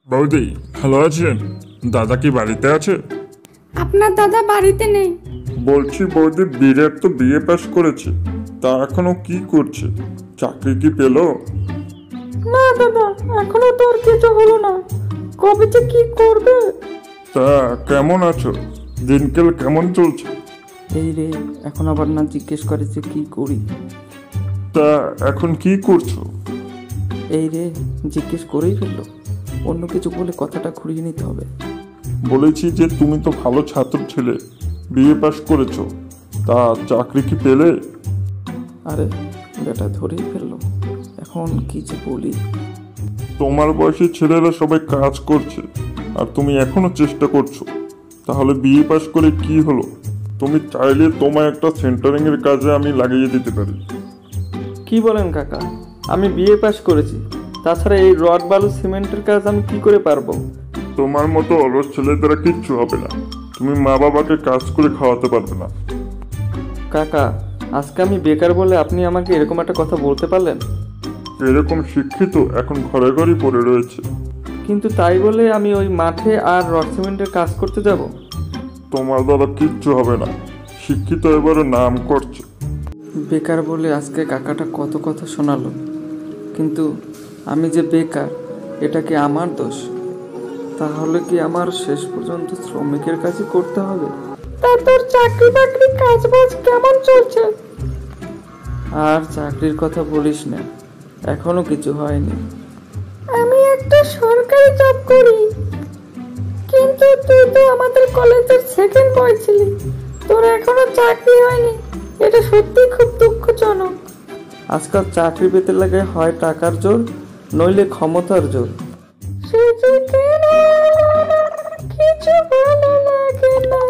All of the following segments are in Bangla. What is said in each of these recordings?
বৌদি ভালো আছেন? দাদা কি বাড়িতে আছে? আপনার দাদা বাড়িতে নেই। বলছি বৌদি বীরের তো বিএ পাস করেছে, তা এখনো কি করছে? চাকরি কি পেলো? না দাদা, এখনো তো আর কিছু হলো না। কবে যে কি করবে। তা কেমন আছো? দিনকাল কেমন চলছে? এই রে, এখন আবার না জিজ্ঞেস করে যে কি করি। তা এখন কি করছো? এই রে, জিজ্ঞেস করেই ফেললো। অন্য কিছু বলে কথাটা ঘুরিয়ে নিতে হবে। বলেছি যে তুমি তো ভালো ছাত্র ছেলে, বিএ পাস করেছো, তা চাকরি কি পেলে? আরে বেটা ধরেই ফেললো, এখন কি যে বলি। তোমার বয়সী ছেলেরা সবাই কাজ করছে আর তুমি এখনো চেষ্টা করছো, তাহলে বিএ পাস করে কি হলো? তুমি চাইলে তোমার একটা সেন্টারিং এর কাজে আমি লাগিয়ে দিতে পারি। কি বলেন কাকা, আমি বিএ পাস করেছি, তাছাড়া এই রড বালু সিমেন্টের কাজ আমি কি করে পারবো? তোমার মতো অলস ছেলে দ্বারা কিচ্ছু হবে না, তুমি মা বাবাকে কাজ করে খাওয়াতে পারবে না। কাকা, আজকে আমি বেকার বলে আপনি আমাকে এরকম একটা কথা বলতে পারলেন? এরকম শিক্ষিত এখন ঘরে ঘরেই পড়ে রয়েছে। কিন্তু তাই বলে আমি ওই মাঠে আর রড সিমেন্টের কাজ করতে যাব? তোমার দ্বারা কিচ্ছু হবে না, শিক্ষিত এবারে নাম করছে। বেকার বলে আজকে কাকাটা কত কথা শোনালো, কিন্তু আমি যে বেকার এটা কি আমার দোষ? তাহলে কি আমার শেষ পর্যন্ত শ্রমিকের কাজই করতে হবে? তা তোর চাকরি বাকরি কাজ বাজ কেমন চলছে? আর চাকরির কথা বলিস না, এখনো কিছু হয়নি। আমি একটা সরকারি জব করি, কিন্তু তুই তো আমাদের কলেজের সেকেন্ড বয় ছিলি, তোর এখনো চাকরি হয়নি। এটা সত্যি খুব দুঃখজনক। আজকাল চাকরি পেতে লাগে হয় টাকার জোর, নইলে ক্ষমতার জোর। সুযোগের কিছু ভালো লাগে না,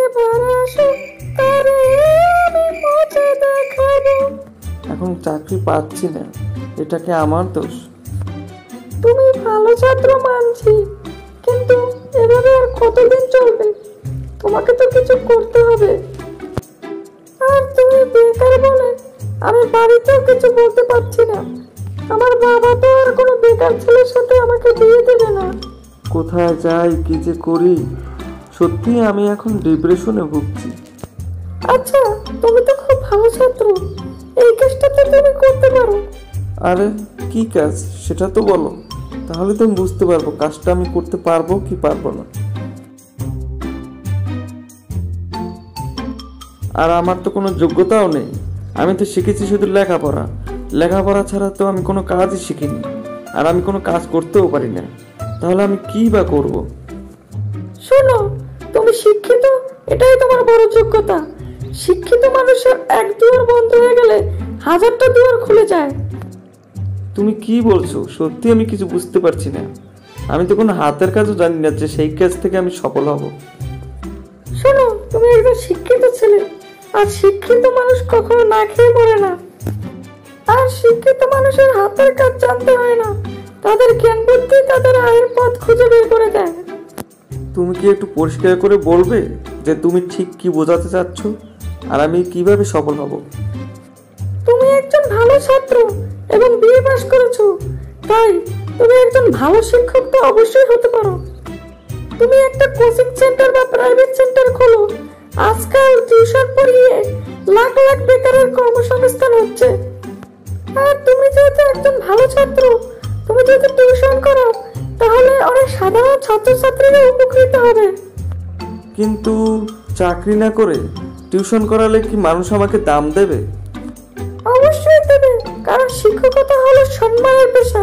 এবার আসুক তারে আমি মজা দেখাবো। এখন চাকরি পাচ্ছি না, এটা কি আমার দোষ? তুমি ভালো ছাত্র মানছি, কিন্তু এভাবে আর কতদিন চলবে? তোমাকে তো কিছু করতে হবে। আর তুমি বেকার বলে আমি বাড়িতেও কিছু বলতে পারছি না। আমার বাবা তো আর কোনো বেকার ছেলের সাথে আমাকে বিয়ে দেবে না। কোথায় যাই, কি যে করি, সত্যি আমি এখন ডিপ্রেশনে ভুগছি। আচ্ছা, তুমি তো খুব ভালো ছাত্র, এই কাজটা তো তুমি করতে পারো। আরে কি কাজ সেটা তো বলো, তাহলে তো আমি বুঝতে পারবো কাজটা আমি করতে পারবো কি পারবো না। আর আমার তো কোনো যোগ্যতাও নেই, আমি তো শিখেছি শুধু লেখাপড়া। লেখাপড়া ছাড়া তো আমি কোনো কাজই শিখিনি, আর আমি কোনো কাজ করতেও পারি না। তাহলে আমি কি বা করব? শোনো, তুমি শিক্ষিত, এটাই তোমার বড় যোগ্যতা। শিক্ষিত মানুষের এক দুয়ার বন্ধ হয়ে গেলে হাজারটা দুয়ার খুলে যায়। তুমি কি বলছো? সত্যি আমি কিছু বুঝতে পারছি না। আমি তো কোনো হাতের কাজও জানি না যে সেই কাজ থেকে আমি সফল হব। শোনো, তুমি একজন শিক্ষিত ছেলে, আর শিক্ষিত মানুষ কখনো না খেয়ে মরে না। আর শিক্ষিত মানুষের হাতের কাজ জানতে হয় না, তাদের জ্ঞান বুদ্ধি তাদের আয়ের পথ খুঁজে বের করে দেয়। তুমি কি একটু পরিষ্কার করে বলবে যে তুমি ঠিক কি বোঝাতে চাচ্ছ, আর আমি কিভাবে সফল হব? তুমি একজন ভালো ছাত্র এবং বিএ পাস করেছো, তাই তুমি একজন ভালো শিক্ষক তো অবশ্যই হতে পারো। তুমি একটা কোচিং সেন্টার বা প্রাইভেট সেন্টার খোলো। আজকাল টিউশন পড়িয়ে লাখ লাখ বেকারের কর্মসংস্থান হচ্ছে। আর তুমি যেহেতু একজন ভালো ছাত্র, তুমি যদি টিউশন করো তাহলে অনেক সাধারণ ছাত্রছাত্রীরা উপকৃত হবে। কিন্তু চাকরি না করে টিউশন করালে কি মানুষ আমাকে দাম দেবে? অবশ্যই দেবে, কারণ শিক্ষকতা হলো সম্মানের পেশা।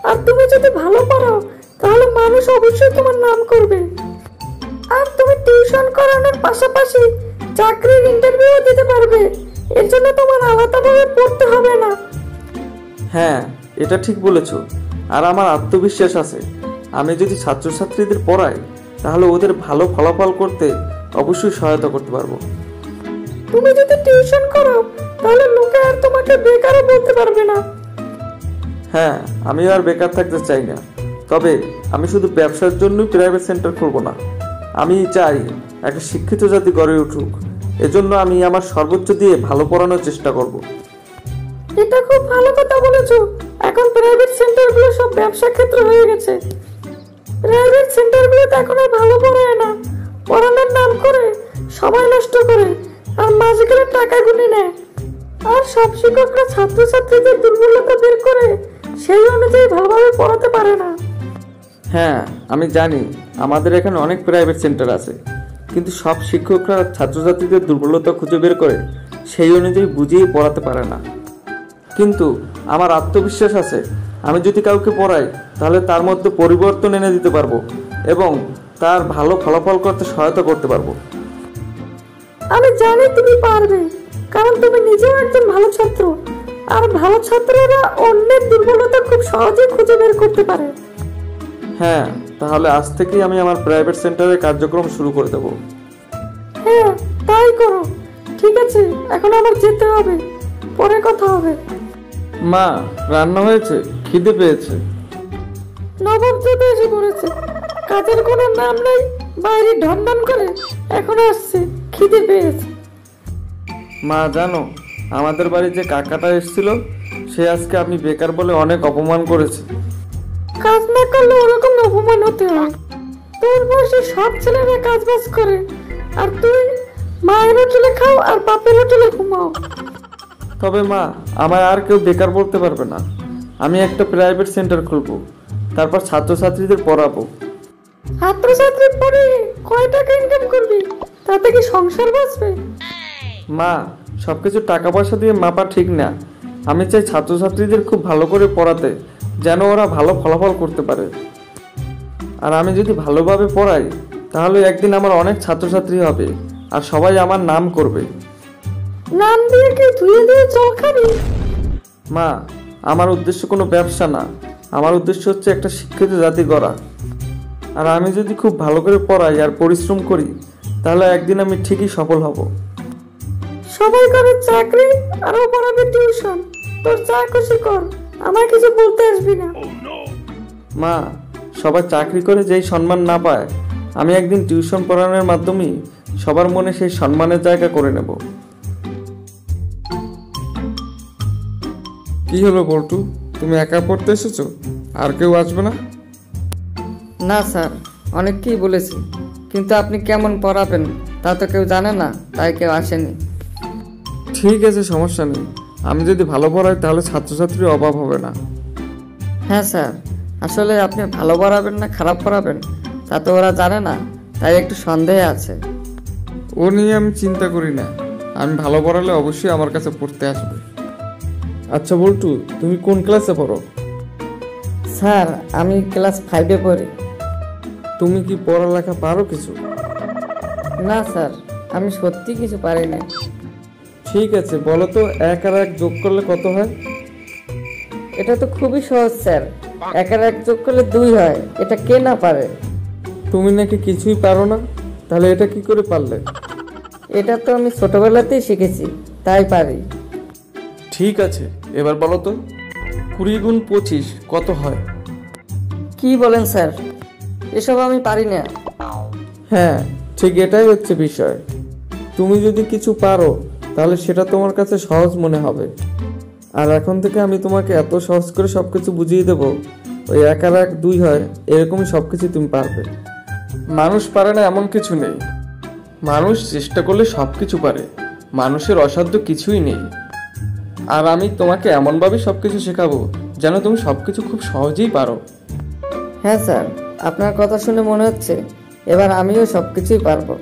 আর তুমি যদি ভালো পড়াও তাহলে মানুষ অবশ্যই তোমার নাম করবে। আর তুমি টিউশন করানোর পাশাপাশি চাকরির ইন্টারভিউ দিতে পারবে, এর জন্য তোমার আলাদাভাবে পড়তে হবে না। হ্যাঁ, এটা ঠিক বলেছো। আর আমার আত্মবিশ্বাস আছে, আমি যদি ছাত্রছাত্রীদের পড়াই তাহলে ওদের ভালো ফলাফল করতে অবশ্যই সহায়তা করতে পারবো। তুমি যদি টিউশন করো তাহলে লোকে আর তোমাকে বেকারও বলতে পারবে না। হ্যাঁ, আমি আর বেকার থাকতে চাই না, তবে আমি শুধু ব্যবসার জন্যই প্রাইভেট সেন্টার করব না। আমি চাই একটা শিক্ষিত জাতি গড়ে উঠুক, এজন্য আমি আমার সর্বোচ্চ দিয়ে ভালো পড়ানোর চেষ্টা করব। এটা খুব ভালো কথা বলেছো। এখন প্রাইভেট সেন্টারগুলো সব ব্যবসা ক্ষেত্র হয়ে গেছে, প্রাইভেট সেন্টারগুলোতে এখন আর ভালো পড়ায় না, পড়ানোর নাম করে সময় নষ্ট করে আর মাঝে গেলে টাকা গুনে নেয়। আর সব শিক্ষকরা ছাত্রছাত্রীদের দুর্বলতা বের করে সেই অনুযায়ী ভালোভাবে পড়াতে পারে না। হ্যাঁ, আমি জানি আমাদের এখানে অনেক প্রাইভেট সেন্টার আছে, কিন্তু সব শিক্ষকরা ছাত্রছাত্রীদের দুর্বলতা খুঁজে বের করে সেই অনুযায়ী বুঝিয়ে পড়াতে পারে না। কিন্তু আমার আত্মবিশ্বাস আছে, আমি যদি কাউকে পড়াই তাহলে তার মধ্যে পরিবর্তন এনে দিতে পারবো এবং তার ভালো ফলাফল করতে সহায়তা করতে পারবো। আমি জানি তুমি পারবে, কারণ তুমি নিজেও একজন ভালো ছাত্র, আর ভালো ছাত্ররা অন্যের দুর্বলতা খুব সহজেই খুঁজে বের করতে পারে। হ্যাঁ, তাহলে আজ থেকেই আমি আমার প্রাইভেট সেন্টারের কার্যক্রম শুরু করে দেবো। হ্যাঁ, তাই করো। ঠিক আছে, এখন আমার যেতে হবে, পরে কথা হবে। মা, রান্না হয়েছে, খিদে পেয়েছে। নবাব চেপে এসে পড়েছে, কাজের কোনো নাম নেই, বাইরে ঢনঢন করে এখন আসছে, খিদে পেয়েছে। মা জানো, আমাদের বাড়ি যে কাকাটা এসেছিল সে আজকে আমি বেকার বলে অনেক অপমান করেছে। কাজ না করলে ওরকম অপমান হতে হয়। তোর বয়সে সব ছেলেরা কাজ বাজ করে, আর তুই মায়ের হোটেলে খাও আর বাপের হোটেলে ঘুমাও। তবে মা, আমায় আর কেউ বেকার বলতে পারবে না। আমি একটা প্রাইভেট সেন্টার খুলবো, তারপর ছাত্রছাত্রীদের পড়াবো। ছাত্রছাত্রী পড়ে কয় টাকা ইনকাম করবি? তাতে কি সংসার বাঁচবে? মা, সবকিছু টাকা পয়সা দিয়ে মাপা ঠিক না। আমি চাই ছাত্রছাত্রীদের খুব ভালো করে পড়াতে, যেন ওরা ভালো ফলাফল করতে পারে। আর আমি যদি ভালোভাবে পড়াই তাহলে একদিন আমার অনেক ছাত্রছাত্রী হবে আর সবাই আমার নাম করবে। নাম দিয়ে কি ধুয়ে দিয়ে জল খাবি? মা, আমার উদ্দেশ্য কোনো ব্যবসা না, আমার উদ্দেশ্য হচ্ছে একটা শিক্ষিত জাতি গড়া। আর আমি যদি খুব ভালো করে পড়াই আর পরিশ্রম করি তাহলে একদিন আমি ঠিকই সফল হব। সবাই করে চাকরি আর ও পড়াবে টিউশন। তোর যা খুশি কর, আমার কিছু বলতে আসবি না। মা, সবাই চাকরি করে যেই সম্মান না পায়, আমি একদিন টিউশন পড়ানোর মাধ্যমেই সবার মনে সেই সম্মানের জায়গা করে নেব। কি হলো বল্টু, তুমি একা পড়তে এসেছো? আর কেউ আসবে না? না স্যার, অনেককেই বলেছি, কিন্তু আপনি কেমন পড়াবেন তা তো কেউ জানে না, তাই কেউ আসেনি। ঠিক আছে, সমস্যা নেই। আমি যদি ভালো পড়াই তাহলে ছাত্রছাত্রীর অভাব হবে না। হ্যাঁ স্যার, আসলে আপনি ভালো পড়াবেন না খারাপ পড়াবেন তা তো ওরা জানে না, তাই একটু সন্দেহ আছে। ও নিয়ে আমি চিন্তা করি না, আমি ভালো পড়ালে অবশ্যই আমার কাছে পড়তে আসবে। আচ্ছা বল্টু, তুমি কোন ক্লাসে পড়ো? স্যার, আমি ক্লাস 5-এ পড়ি। তুমি কি পড়ালেখা পারো কিছু? না স্যার, আমি সত্যি কিছু পারি না। ঠিক আছে, বলো তো 1 আর 1 যোগ করলে কত হয়? এটা তো খুবই সহজ স্যার, 1 আর 1 যোগ করলে 2 হয়, এটা কে না পারে? তুমি নাকি কিছুই পারো না, তাহলে এটা কি করে পারলে? এটা তো আমি ছোটবেলাতেই শিখেছি, তাই পারি। ঠিক আছে, এবার বলো তো 20 গুণ 25 কত হয়? কি বলেন স্যার, এসব আমি পারি না। হ্যাঁ, ঠিক এটাই হচ্ছে বিষয়। তুমি যদি কিছু পারো তাহলে সেটা তোমার কাছে সহজ মনে হবে। আর এখন থেকে আমি তোমাকে এত সহজ করে সবকিছু বুঝিয়ে দেবো, ওই 1 আর 1 2 হয়, এরকমই সবকিছু তুমি পারবে। মানুষ পারে না এমন কিছু নেই, মানুষ চেষ্টা করলে সবকিছু পারে। মানুষের অসাধ্য কিছুই নেই। আর আমি তোমাকে এমনভাবে সবকিছু শেখাবো যেন তুমি সবকিছু খুব সহজেই পারো। হ্যাঁ স্যার, আপনার কথা শুনে মনে হচ্ছে এবার আমিও সব কিছুই পারবো।